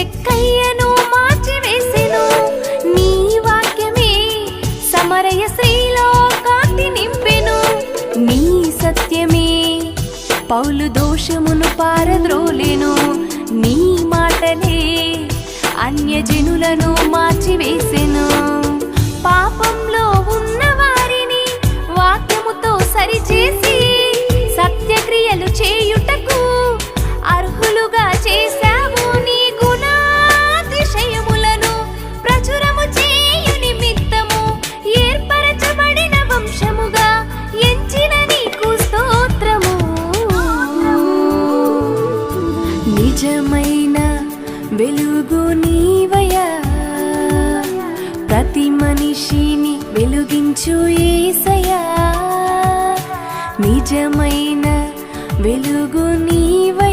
చెక్కయ్యను మార్చివేసెను. నీ వాక్యమే సమరయ శ్రీలో కాంతి నింపెను. నీ సత్యమే పౌలు దోషమును పారద్రోలెను. నీ మాటలే అన్యజనులను మార్చివేసెను. పాపంలో ఉన్న వారిని వాక్యముతో సరిచేసి సత్యక్రియలు చేయుటకు అర్హులుగా చేశావు. నీ గుణాతిశయములను ప్రచురము చేయు నిమిత్తము ఏర్పరచబడిన వంశముగా ఎంచిన నీకు స్తోత్రము. నిజమైన వెలుగు నీవయ్యా, ప్రతి మనిషిని వెలుగించు యేసయ్యా. నిజమైన వెలుగు నీవయ్యా,